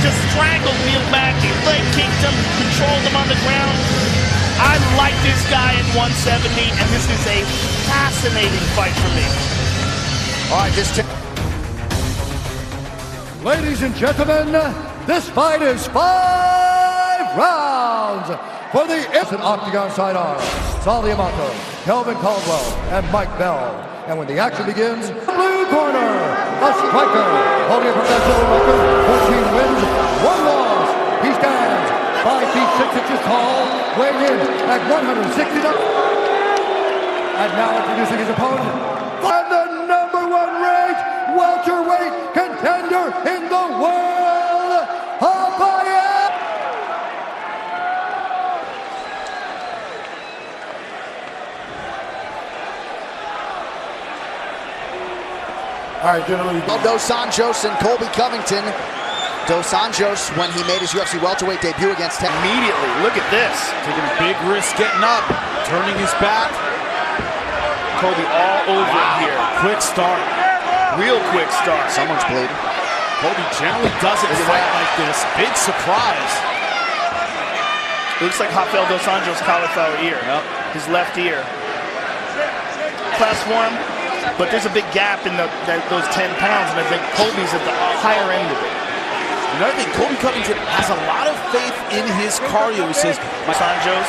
just strangled Neil Magny, leg kicked him, controlled him on the ground. I like this guy at 170, and this is a fascinating fight for me. All right, ladies and gentlemen, this fight is 5 rounds for the instant octagon sidearm. Sally Amato, Kelvin Caldwell, and Mike Bell. And when the action begins, blue corner, a striker, holding a professional record, 14 wins, 1 loss. He stands 5 feet 6 inches tall, weighing in at 160. And now introducing his opponent, and the #1 ranked welterweight contender in the world, Rafael. All right, gentlemen. Dos Anjos and Colby Covington. Dos Anjos, when he made his UFC welterweight debut against him. Immediately, look at this. Taking a big risk getting up, turning his back. Colby all over here. Quick start. Real quick start. Someone's bleeding. Colby generally doesn't fight like this. Big surprise. Looks like Rafael Dos Anjos' cauliflower ear. Yep. His left ear. Class form, but there's a big gap in those 10 pounds, and I think Colby's at the higher end of it. Another thing, Colby Covington has a lot of faith in his cardio. He says, Dos Anjos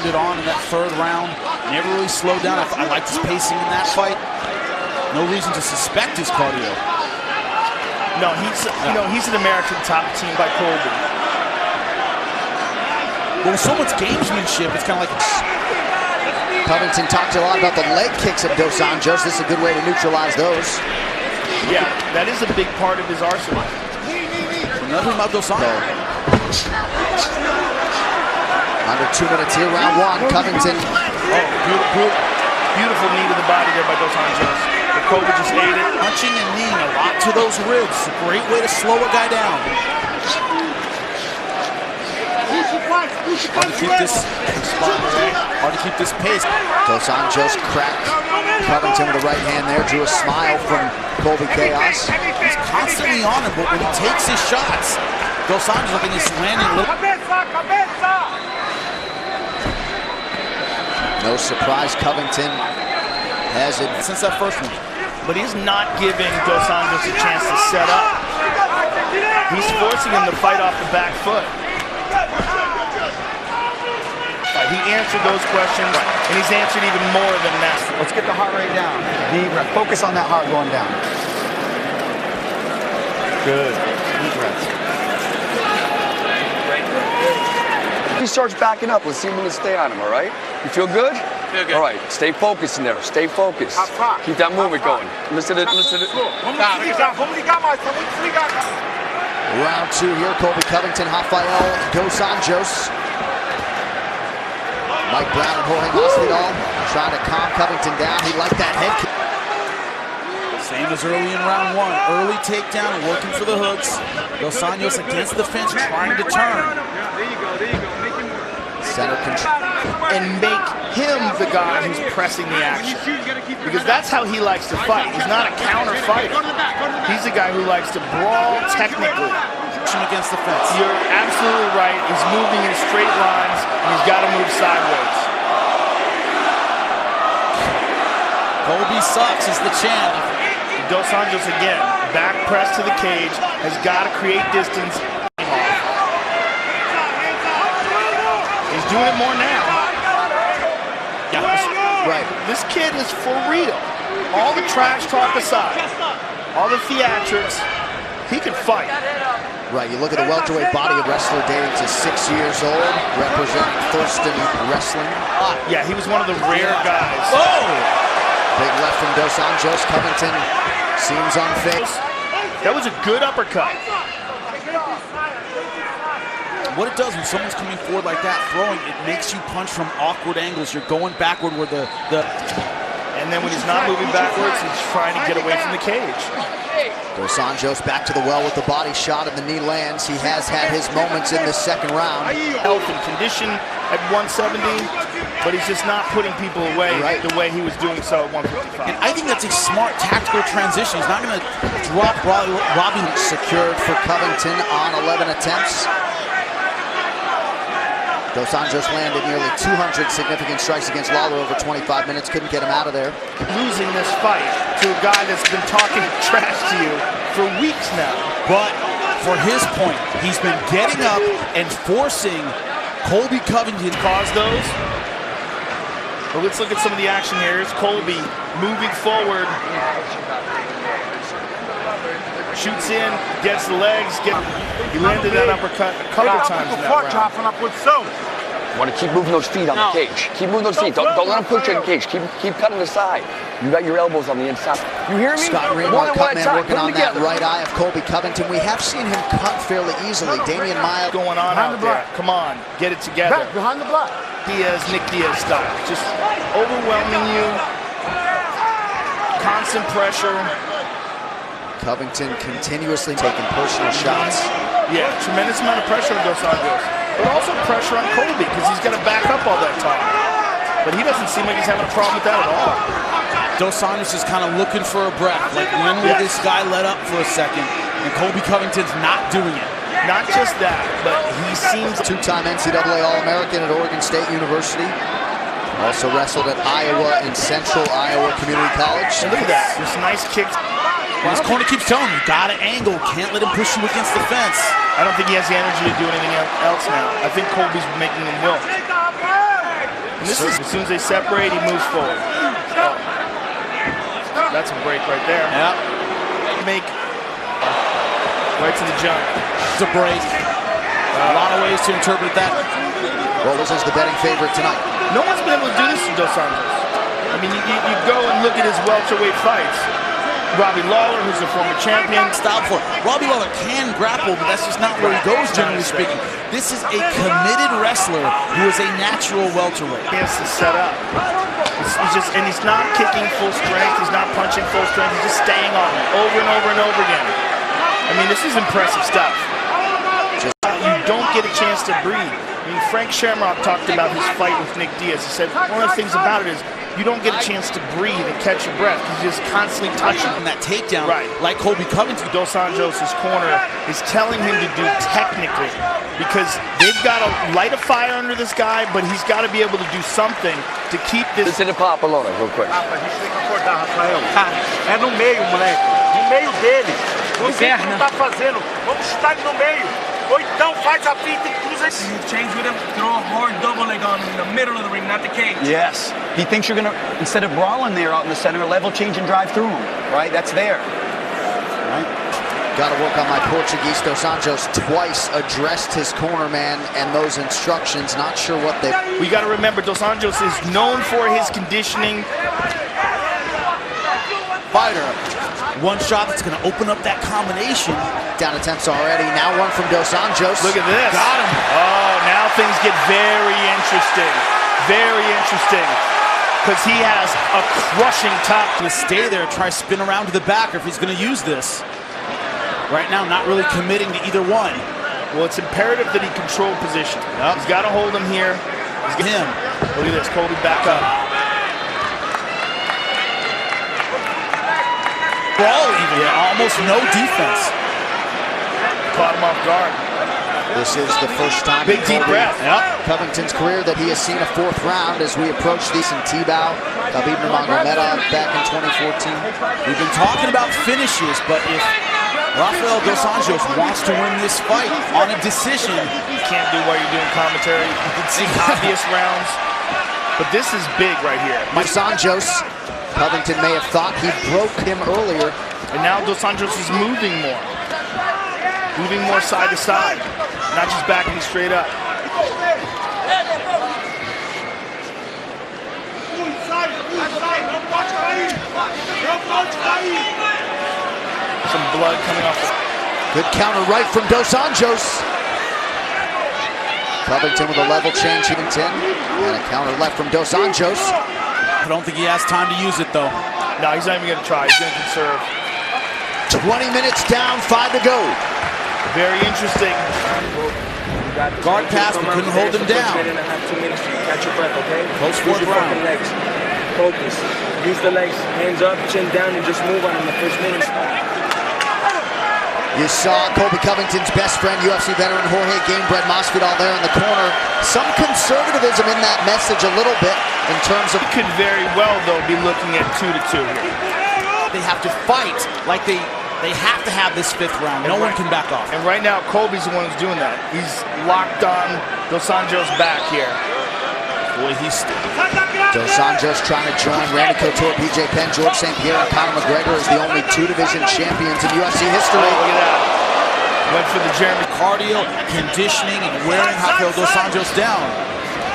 it on in that 3rd round, never really slowed down. I liked his pacing in that fight. No reason to suspect his cardio. No, he's an American top team by Colby. Well, with so much gamesmanship, it's kind of like Covington talked a lot about the leg kicks of Dos Anjos. This is a good way to neutralize those. Yeah, that is a big part of his arsenal. Nothing about Dos Anjos. Under 2 minutes here, round 1. Covington. Oh, beautiful knee to the body there by Dos Anjos. But Colby just ate it. Punching and kneeing a lot to those ribs. A great way to slow a guy down. Hard to keep this pace. Dos Anjos cracked Covington with the right hand there. Drew a smile from Colby Chaos. He's constantly on him, but when he takes his shots, Dos Anjos, I think he's landing a little. No surprise, Covington has it Since that first one. But he's not giving Dos Anjos a chance to set up. He's forcing him to fight off the back foot. He answered those questions, and he's answered even more than that. Let's get the heart rate down. Deep breath. Focus on that heart going down. Good. Deep breaths. He starts backing up. Let's see him when to stay on him, all right? You feel good? Feel good. All right, stay focused in there. Stay focused. Keep that movement going. Listen to it. round 2 here. Colby Covington, Rafael Dos Anjos. Mike Brown and Jorge Masvidal trying to calm Covington down. He liked that head kick. Same as early in round 1. Early takedown, working for the hooks. Dos Anjos against the fence, trying to turn. Center control. And make him the guy who's pressing the action. Because that's how he likes to fight. He's not a counter fighter. He's the guy who likes to brawl technically. Against the fence. You're absolutely right. He's moving in straight lines, and he's got to move sideways. Colby sucks is the champ. Dos Anjos again, back press to the cage, has got to create distance. He's doing it more now. Yeah, right. This kid is for real. All the trash talk aside, all the theatrics, he can fight. Right, you look at the welterweight body of wrestler dating to 6 years old, representing Thurston Wrestling. Yeah, he was one of the rare guys. Oh! Big left from Dos Anjos. Covington seems unfit. That was a good uppercut. What it does when someone's coming forward like that, throwing, it makes you punch from awkward angles. You're going backward where the... And then when he's not moving backwards, he's trying to get away from the cage. Dos Anjos back to the well with the body shot and the knee lands. He has had his moments in this second round. Health and condition at 170. but he's just not putting people away the way he was doing so at 155. And I think that's a smart tactical transition. He's not going to drop Robbie. Secured for Covington on 11 attempts. Dos Anjos landed nearly 200 significant strikes against Lawler over 25 minutes. Couldn't get him out of there. Losing this fight to a guy that's been talking trash to you for weeks now. But for his point, he's been getting up and forcing Colby Covington. Cause those. But let's look at some of the action here. Here's Colby moving forward. Shoots in, gets the legs, he landed that uppercut a couple times in that round. You want to keep moving those feet on the cage. Keep moving those feet. Don't let them push you in the cage. Keep cutting aside. You got your elbows on the inside. You hear me? Scott Greenwald, Cutman working on that right eye of Colby Covington. We have seen him cut fairly easily. Damian Maya going on out there. Come on, get it together. Back behind the block. Nick Diaz style. Just overwhelming you. Constant pressure. Covington continuously taking personal shots. Yeah, tremendous amount of pressure on Dos Anjos, but also pressure on Colby because he's got to back up all that time. But he doesn't seem like he's having a problem with that at all. Dos Anjos is kind of looking for a breath. Like, when will this guy let up for a second? And Colby Covington's not doing it. Not just that, but he seems... Two-time NCAA All-American at Oregon State University. Also wrestled at Iowa and Central Iowa Community College. And look at that, just nice kicks. His corner keeps telling him, you gotta angle, can't let him push you against the fence. I don't think he has the energy to do anything else now. I think Colby's making him wilt. And this is, as soon as they separate, he moves forward. Oh. That's a break right there. Yeah. Make right to the jump. It's a break. A lot of ways to interpret that. Well, this is the betting favorite tonight. No one's been able to do this to Dos Anjos. I mean, you go and look at his welterweight fights. Robbie Lawler, who's a former champion. Stop for it. Robbie Lawler can grapple, but that's just not where he goes, generally speaking. This is a committed wrestler who is a natural welterweight. He has to set up. He's not kicking full strength. He's not punching full strength. He's just staying on it over and over and over again. I mean, this is impressive stuff. You don't get a chance to breathe. I mean, Frank Shamrock talked about his fight with Nick Diaz. He said one of the things about it is you don't get a chance to breathe and catch your breath. He's just constantly touching. And that takedown, right, like Colby Covington. Dos Anjos' corner is telling him to do technically, because they've got to light a fire under this guy, but he's got to be able to do something to keep this. Listen to Papa Lona real quick. A gente tem que acordar, Rafael. É no meio, moleque. No meio dele. Não sei o que ele tá fazendo. Vamos chutar ele no meio. Ou então faz a finta e cruza. Change with him, throw a hard double leg on him in the middle of the ring, not the cage. Yes. He thinks you're going to, instead of brawling there out in the center, level change and drive through him. Right? That's there. Right? Got to work on my Portuguese. Dos Anjos twice addressed his corner man and those instructions. Not sure what they... We got to remember, Dos Anjos is known for his conditioning. Fighter. One shot that's going to open up that combination. Down attempts already. Now one from Dos Anjos. Look at this. Got him. Oh, now things get very interesting. Very interesting. Because he has a crushing top. To stay there, try to spin around to the back if he's going to use this. Right now, not really committing to either one. Well, it's imperative that he control position. Yep. He's got to hold him here. He's got him. Look at this. Colby back up. Brawl even. Yeah, almost no defense. Caught him off guard. This is the first time big deep breath. Yep. Covington's career that he has seen a fourth round as we approach these in T-Bow. Khabib Nurmagomedov back in 2014. We've been talking about finishes, but if Rafael Dos Anjos wants to win this fight on a decision, you can't do while you're doing commentary. You can see obvious rounds, but this is big right here. Dos Anjos, Covington may have thought he broke him earlier. And now Dos Anjos is moving more. Moving more side to side, not just backing straight up. Some blood coming off. Good counter right from Dos Anjos. Covington with a level change, even 10. And a counter left from Dos Anjos. I don't think he has time to use it, though. No, he's not even going to try. He's going to conserve. 20 minutes down, 5 to go. Very interesting. Guard pass, but couldn't hold him down. Minute and a half, 2 minutes to catch your breath, okay? Close Use fourth your round. fucking legs. Focus. Use the legs. Hands up, chin down, and just move on in the first minute. You saw Colby Covington's best friend, UFC veteran Jorge Gamebred Masvidal there in the corner. Some conservatism in that message a little bit in terms of... Could very well, though, be looking at 2-2 here. They have to fight like they have to have this fifth round. No one can back off. And right now, Colby's the one who's doing that. He's locked on Dos Anjos back here. Boy, he's Dos Anjos trying to join Randy Couture, BJ Penn, George St. Pierre, and Conor McGregor as the only two-division champions in UFC history. Oh, look at that. Went for the Jeremy. cardio, conditioning, and wearing Rafael Dos Anjos down.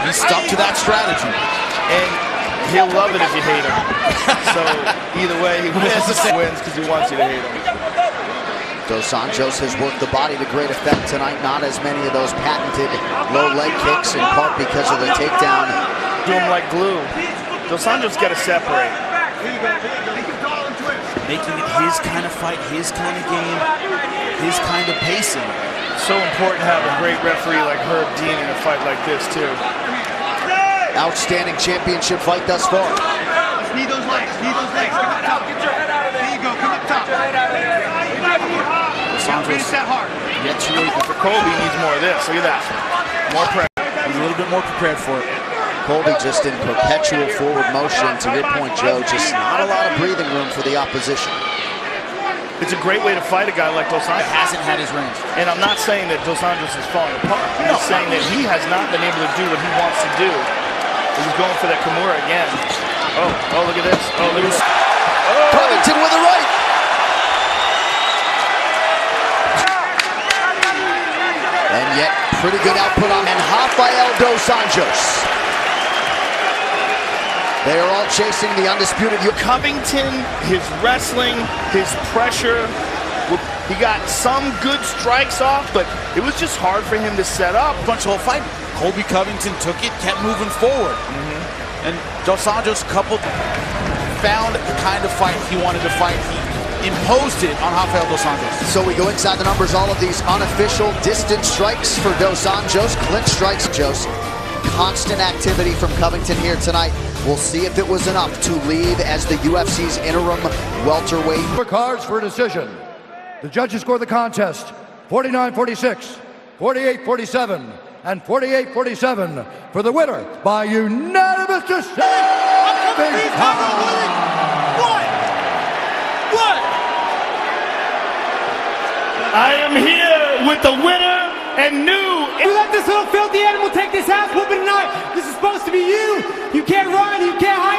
He stuck to that strategy. And he'll love it if you hate him. So either way, he wins because he wants you to hate him. Dos Anjos has worked the body to great effect tonight. Not as many of those patented low leg kicks, in part because of the takedown. Do him like glue. Dos Anjos got to separate. Making it his kind of fight, his kind of game, his kind of pacing. So important to have a great referee like Herb Dean in a fight like this, too. Outstanding championship fight thus far. Knee those legs. Knee those legs. Come up top. Get your head out of there. There you go. Come up top. Dos Anjos Finish that hard. yet to really For Colby, he needs more of this. Look at that. More pressure. He's a little bit more prepared for it. Colby just in perpetual forward motion. To your point, Joe, just not a lot of breathing room for the opposition. It's a great way to fight a guy like Dos Anjos. Hasn't had his range. And I'm not saying that Dos Anjos is falling apart. I'm just saying that he has not been able to do what he wants to do. He's going for that Kimura again. Oh, look at this. Oh, look at this. Covington with a right. And yet, pretty good output on and Rafael Dos Anjos. They are all chasing the undisputed. Covington, his wrestling, his pressure, he got some good strikes off, but it was just hard for him to set up. Bunch of whole fight. Colby Covington took it, kept moving forward. And Dos Anjos found the kind of fight he wanted to fight. He imposed it on Rafael Dos Anjos. So we go inside the numbers, all of these unofficial distance strikes for Dos Anjos, clinch strikes, Joseph. Constant activity from Covington here tonight. We'll see if it was enough to leave as the UFC's interim welterweight. For cards for a decision. The judges score the contest 49-46, 48-47, and 48-47 for the winner by unanimous decision. I am here with the winner and new. You let this little filthy animal take this ass whooping tonight. This is supposed to be you. You can't run, you can't hide.